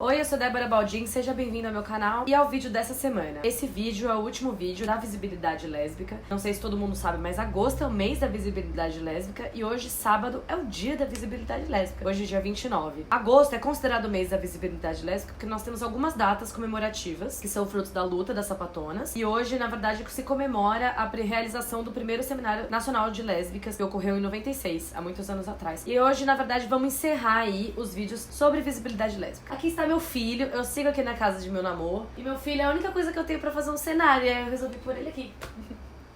Oi, eu sou Débora Baldin, seja bem-vindo ao meu canal e ao vídeo dessa semana. Esse vídeo é o último vídeo da visibilidade lésbica. Não sei se todo mundo sabe, mas agosto é o mês da visibilidade lésbica e hoje, sábado, é o dia da visibilidade lésbica. Hoje é dia 29. Agosto é considerado o mês da visibilidade lésbica porque nós temos algumas datas comemorativas que são frutos da luta das sapatonas. E hoje, na verdade, se comemora a realização do primeiro Seminário Nacional de Lésbicas que ocorreu em 96, há muitos anos atrás. E hoje, na verdade, vamos encerrar aí os vídeos sobre visibilidade lésbica. Aqui está meu filho, eu sigo aqui na casa de meu namoro. E meu filho é a única coisa que eu tenho pra fazer um cenário, e aí eu resolvi pôr ele aqui.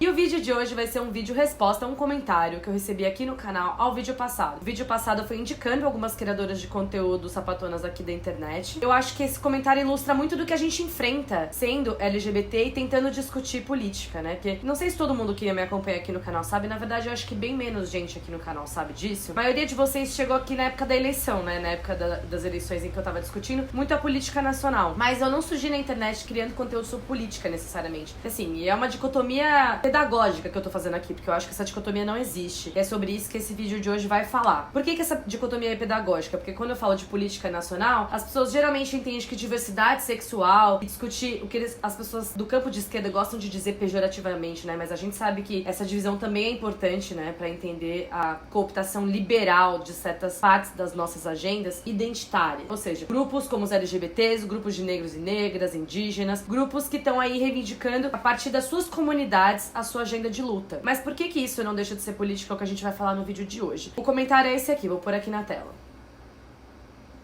E o vídeo de hoje vai ser um vídeo resposta a um comentário que eu recebi aqui no canal ao vídeo passado. O vídeo passado eu fui indicando algumas criadoras de conteúdo sapatonas aqui da internet. Eu acho que esse comentário ilustra muito do que a gente enfrenta sendo LGBT e tentando discutir política, né? Porque não sei se todo mundo que me acompanha aqui no canal sabe, na verdade eu acho que bem menos gente aqui no canal sabe disso. A maioria de vocês chegou aqui na época da eleição, né? Na época das eleições em que eu tava discutindo muito a política nacional. Mas eu não surgi na internet criando conteúdo sobre política necessariamente. Assim, e é uma dicotomia pedagógica que eu tô fazendo aqui, porque eu acho que essa dicotomia não existe. E é sobre isso que esse vídeo de hoje vai falar. Por que essa dicotomia é pedagógica? Porque quando eu falo de política nacional, as pessoas geralmente entendem que diversidade sexual e discutir o que as pessoas do campo de esquerda gostam de dizer pejorativamente, né? Mas a gente sabe que essa divisão também é importante, né? Pra entender a cooptação liberal de certas partes das nossas agendas identitárias. Ou seja, grupos como os LGBTs, grupos de negros e negras, indígenas, grupos que estão aí reivindicando a partir das suas comunidades a sua agenda de luta. Mas por que isso não deixa de ser política, é o que a gente vai falar no vídeo de hoje? O comentário é esse aqui, vou pôr aqui na tela.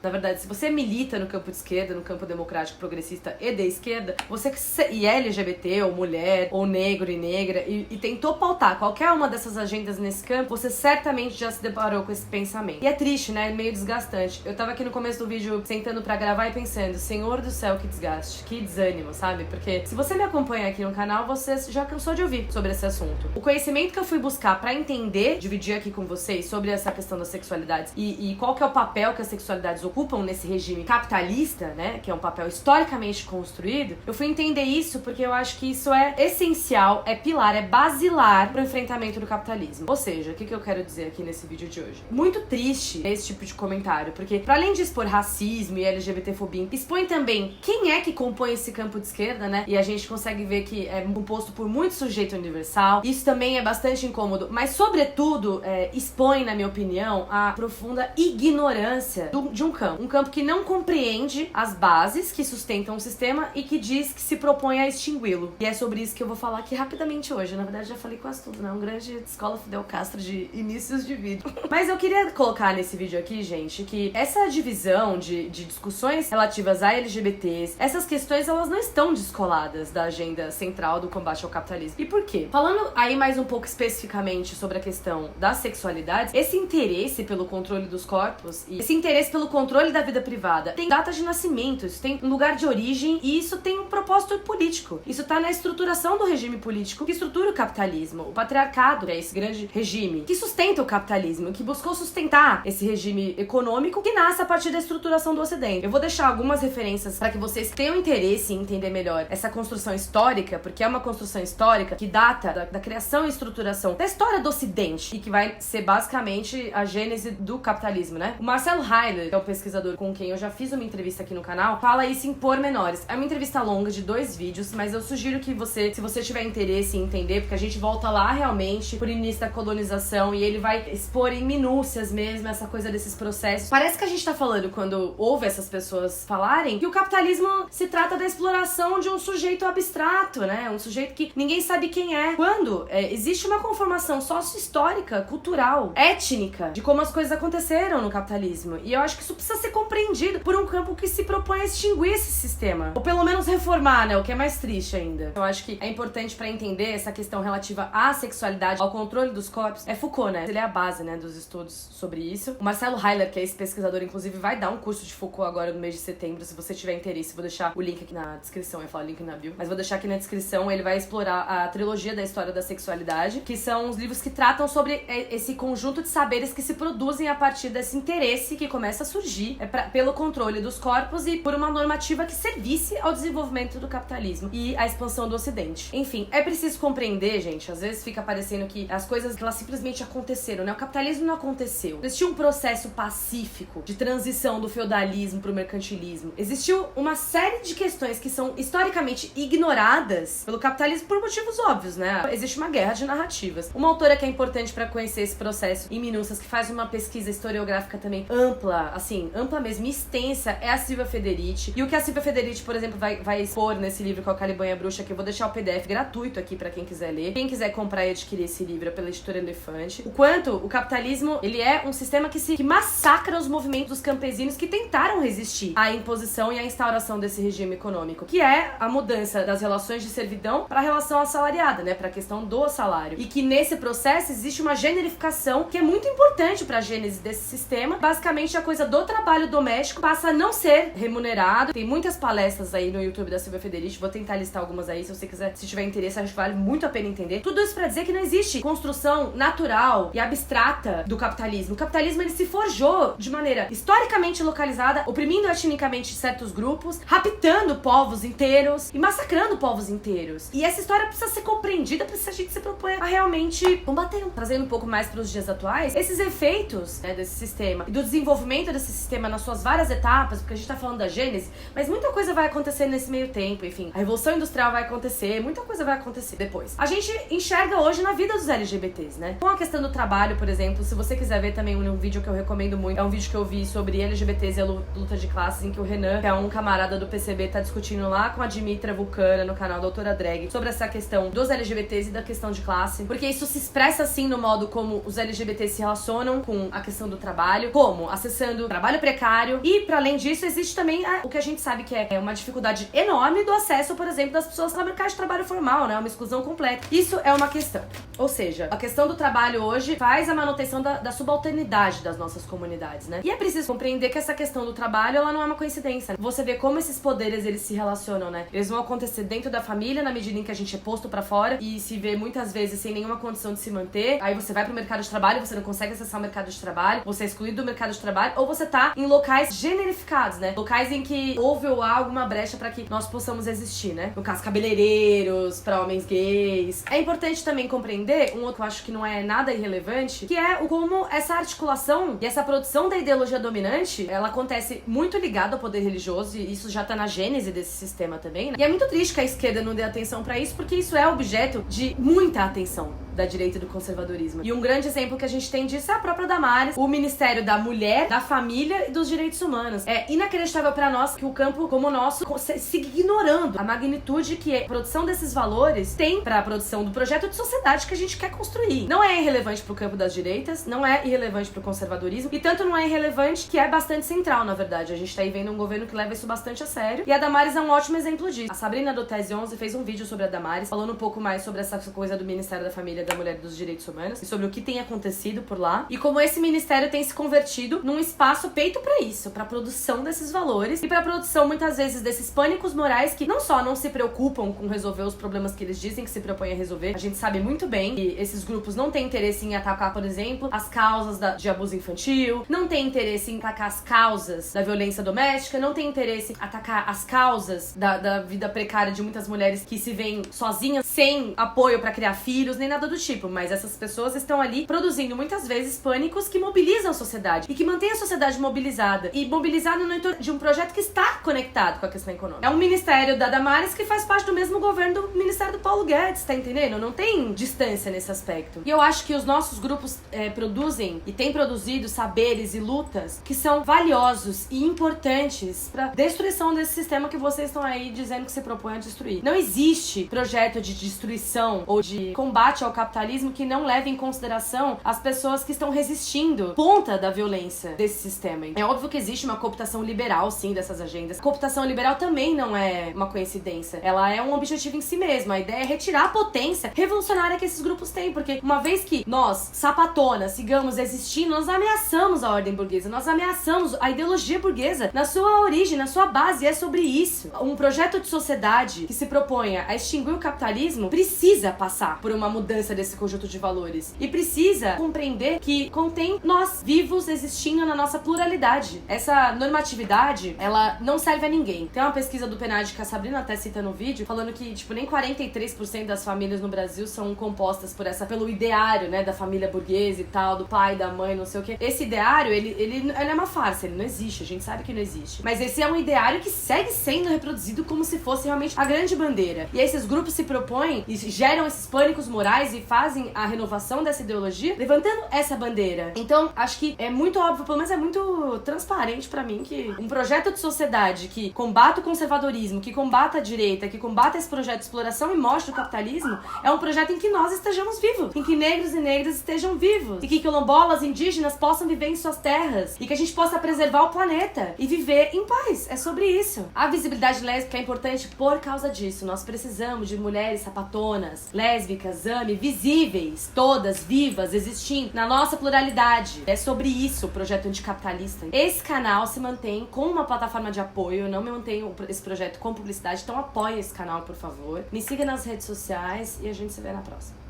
Na verdade, se você milita no campo de esquerda, no campo democrático, progressista e de esquerda, você e é LGBT, ou mulher, ou negro e negra, e tentou pautar qualquer uma dessas agendas nesse campo, você certamente já se deparou com esse pensamento. E é triste, né? É meio desgastante. Eu tava aqui no começo do vídeo sentando pra gravar e pensando, Senhor do céu, que desgaste, que desânimo, sabe? Porque se você me acompanha aqui no canal, você já cansou de ouvir sobre esse assunto. O conhecimento que eu fui buscar pra entender, dividir aqui com vocês sobre essa questão das sexualidades e qual que é o papel que as sexualidades ocupam nesse regime capitalista, né, que é um papel historicamente construído, eu fui entender isso porque eu acho que isso é essencial, é pilar, é basilar pro enfrentamento do capitalismo. Ou seja, o que eu quero dizer aqui nesse vídeo de hoje? Muito triste esse tipo de comentário, porque para além de expor racismo e LGBTfobia, expõe também quem é que compõe esse campo de esquerda, né, e a gente consegue ver que é composto por muito sujeito universal. Isso também é bastante incômodo, mas sobretudo expõe, na minha opinião, a profunda ignorância de um campo que não compreende as bases que sustentam o sistema e que diz que se propõe a extingui-lo. E é sobre isso que eu vou falar aqui rapidamente hoje. Na verdade, já falei quase tudo, né? Um grande escola Fidel Castro de inícios de vídeo. Mas eu queria colocar nesse vídeo aqui, gente, que essa divisão de discussões relativas a LGBTs, essas questões, elas não estão descoladas da agenda central do combate ao capitalismo. E por quê? Falando aí mais um pouco especificamente sobre a questão das sexualidades, esse interesse pelo controle dos corpos e esse interesse pelo controle da vida privada tem datas de nascimento, isso tem um lugar de origem e isso tem um propósito político. Isso tá na estruturação do regime político que estrutura o capitalismo. O patriarcado, que é esse grande regime que sustenta o capitalismo, que buscou sustentar esse regime econômico que nasce a partir da estruturação do Ocidente. Eu vou deixar algumas referências para que vocês tenham interesse em entender melhor essa construção histórica, porque é uma construção histórica que data da criação e estruturação da história do Ocidente e que vai ser basicamente a gênese do capitalismo, né? O Marcelo Heiler, que é o pesquisador com quem eu já fiz uma entrevista aqui no canal, fala isso em pormenores. É uma entrevista longa de 2 vídeos, mas eu sugiro que você, se você tiver interesse em entender, porque a gente volta lá realmente por início da colonização e ele vai expor em minúcias mesmo essa coisa desses processos. Parece que a gente tá falando, quando ouve essas pessoas falarem, que o capitalismo se trata da exploração de um sujeito abstrato, né? Um sujeito que ninguém sabe quem é. Quando existe uma conformação sócio-histórica, cultural, étnica, de como as coisas aconteceram no capitalismo. E eu acho que isso precisa ser compreendido por um campo que se propõe a extinguir esse sistema. Ou pelo menos reformar, né? O que é mais triste ainda. Eu acho que é importante pra entender essa questão relativa à sexualidade, ao controle dos corpos. É Foucault, né? Ele é a base, né, dos estudos sobre isso. O Marcelo Heiler, que é esse pesquisador, inclusive, vai dar um curso de Foucault agora no mês de setembro. Se você tiver interesse, vou deixar o link aqui na descrição. Eu ia falar link na bio. Mas vou deixar aqui na descrição. Ele vai explorar a trilogia da história da sexualidade, que são os livros que tratam sobre esse conjunto de saberes que se produzem a partir desse interesse que começa a surgir surgir pelo controle dos corpos e por uma normativa que servisse ao desenvolvimento do capitalismo e à expansão do Ocidente. Enfim, é preciso compreender, gente, às vezes fica parecendo que as coisas elas simplesmente aconteceram, né? O capitalismo não aconteceu. Existiu um processo pacífico de transição do feudalismo pro mercantilismo. Existiu uma série de questões que são historicamente ignoradas pelo capitalismo por motivos óbvios, né? Existe uma guerra de narrativas. Uma autora que é importante para conhecer esse processo em minúcias, que faz uma pesquisa historiográfica também ampla, assim, ampla mesmo, extensa, é a Silvia Federici. E o que a Silvia Federici, por exemplo, vai expor nesse livro que é o Caliban e a Bruxa, que eu vou deixar o PDF gratuito aqui para quem quiser ler. Quem quiser comprar e adquirir esse livro é pela editora Elefante. O quanto o capitalismo, ele é um sistema que massacra os movimentos dos campesinos que tentaram resistir à imposição e à instauração desse regime econômico, que é a mudança das relações de servidão para a relação assalariada, né, para a questão do salário. E que nesse processo existe uma generificação que é muito importante para a gênese desse sistema. Basicamente, a coisa do trabalho doméstico passa a não ser remunerado. Tem muitas palestras aí no YouTube da Silvia Federici, vou tentar listar algumas aí, se você quiser, se tiver interesse, acho que vale muito a pena entender. Tudo isso para dizer que não existe construção natural e abstrata do capitalismo. O capitalismo, ele se forjou de maneira historicamente localizada, oprimindo etnicamente certos grupos, raptando povos inteiros e massacrando povos inteiros. E essa história precisa ser compreendida, precisa a gente se propor a realmente combater. Trazendo um pouco mais para os dias atuais, esses efeitos, né, desse sistema e do desenvolvimento desse sistema nas suas várias etapas, porque a gente tá falando da gênese, mas muita coisa vai acontecer nesse meio tempo, enfim. A Revolução Industrial vai acontecer, muita coisa vai acontecer depois. A gente enxerga hoje na vida dos LGBTs, né? Com a questão do trabalho, por exemplo, se você quiser ver também um vídeo que eu recomendo muito, é um vídeo que eu vi sobre LGBTs e a luta de classes, em que o Renan, que é um camarada do PCB, tá discutindo lá com a Dimitra Vulcana, no canal Doutora Drag, sobre essa questão dos LGBTs e da questão de classe, porque isso se expressa assim no modo como os LGBTs se relacionam com a questão do trabalho, como acessando trabalho precário, e para além disso existe também o que a gente sabe que é uma dificuldade enorme do acesso, por exemplo, das pessoas ao mercado de trabalho formal, né? Uma exclusão completa. Isso é uma questão. Ou seja, a questão do trabalho hoje faz a manutenção da subalternidade das nossas comunidades, né? E é preciso compreender que essa questão do trabalho, ela não é uma coincidência. Você vê como esses poderes, eles se relacionam, né? Eles vão acontecer dentro da família, na medida em que a gente é posto pra fora e se vê muitas vezes sem nenhuma condição de se manter. Aí você vai pro mercado de trabalho, você não consegue acessar o mercado de trabalho, você é excluído do mercado de trabalho, ou você tá em locais generificados, né? Locais em que houve ou há alguma brecha pra que nós possamos existir, né? No caso, cabeleireiros, pra homens gays. É importante também compreender, um outro que eu acho que não é nada irrelevante, que é como essa articulação e essa produção da ideologia dominante, ela acontece muito ligada ao poder religioso, e isso já tá na gênese desse sistema também, né? E é muito triste que a esquerda não dê atenção pra isso, porque isso é objeto de muita atenção da direita e do conservadorismo. E um grande exemplo que a gente tem disso é a própria Damares, o Ministério da Mulher, da Família e dos Direitos Humanos. É inacreditável pra nós que o campo como o nosso siga ignorando a magnitude que a produção desses valores tem pra produção do projeto de sociedade que a gente quer construir. Não é irrelevante pro campo das direitas, não é irrelevante pro conservadorismo, e tanto não é irrelevante que é bastante central, na verdade. A gente tá aí vendo um governo que leva isso bastante a sério, e a Damares é um ótimo exemplo disso. A Sabrina do Tese 11 fez um vídeo sobre a Damares, falando um pouco mais sobre essa coisa do Ministério da Família, da Mulher e dos Direitos Humanos, e sobre o que tem acontecido por lá, e como esse ministério tem se convertido num espaço feito pra isso, pra produção desses valores, e pra produção, muitas vezes, desses pânicos morais que não só não se preocupam com resolver os problemas que eles dizem que se propõem a resolver, a gente sabe muito bem que esses grupos não têm interesse em atacar, por exemplo, as causas de abuso infantil, não têm interesse em atacar as causas da violência doméstica, não têm interesse em atacar as causas da vida precária de muitas mulheres que se veem sozinhas, sem apoio pra criar filhos, nem nada do tipo. Mas essas pessoas estão ali produzindo muitas vezes pânicos que mobilizam a sociedade e que mantêm a sociedade mobilizada e mobilizada no entorno de um projeto que está conectado com a questão econômica. É um ministério da Damares que faz parte do mesmo governo do ministério do Paulo Guedes, tá entendendo? Não tem distância nesse aspecto. E eu acho que os nossos grupos produzem e têm produzido saberes e lutas que são valiosos e importantes pra destruição desse sistema que vocês estão aí dizendo que se propõem a destruir. Não existe projeto de destruição ou de combate ao capitalismo que não leve em consideração as pessoas que estão resistindo ponta da violência desse sistema. É óbvio que existe uma cooptação liberal, sim, dessas agendas. A cooptação liberal também não é uma coincidência. Ela é um objetivo em si mesma. A ideia é retirar a potência revolucionária que esses grupos têm, porque uma vez que nós, sapatonas, sigamos existindo, nós ameaçamos a ordem burguesa, nós ameaçamos a ideologia burguesa na sua origem, na sua base. É sobre isso. Um projeto de sociedade que se proponha a extinguir o capitalismo precisa passar por uma mudança segurança desse conjunto de valores. E precisa compreender que contém nós, vivos, existindo na nossa pluralidade. Essa normatividade, ela não serve a ninguém. Tem uma pesquisa do PNAD que a Sabrina até cita no vídeo, falando que, tipo, nem 43% das famílias no Brasil são compostas pelo ideário, né, da família burguesa e tal, do pai, da mãe, não sei o quê. Esse ideário, ele é uma farsa, ele não existe, a gente sabe que não existe. Mas esse é um ideário que segue sendo reproduzido como se fosse realmente a grande bandeira. E aí esses grupos se propõem e geram esses pânicos morais e fazem a renovação dessa ideologia levantando essa bandeira. Então, acho que é muito óbvio, pelo menos é muito transparente pra mim, que um projeto de sociedade que combata o conservadorismo, que combata a direita, que combata esse projeto de exploração e morte do capitalismo, é um projeto em que nós estejamos vivos, em que negros e negras estejam vivos, e que quilombolas, indígenas possam viver em suas terras, e que a gente possa preservar o planeta e viver em paz. É sobre isso. A visibilidade lésbica é importante por causa disso. Nós precisamos de mulheres sapatonas, lésbicas, visíveis, todas vivas, existindo na nossa pluralidade. É sobre isso o projeto anticapitalista. Esse canal se mantém com uma plataforma de apoio. Eu não me mantenho esse projeto com publicidade, então apoie esse canal, por favor. Me siga nas redes sociais e a gente se vê na próxima.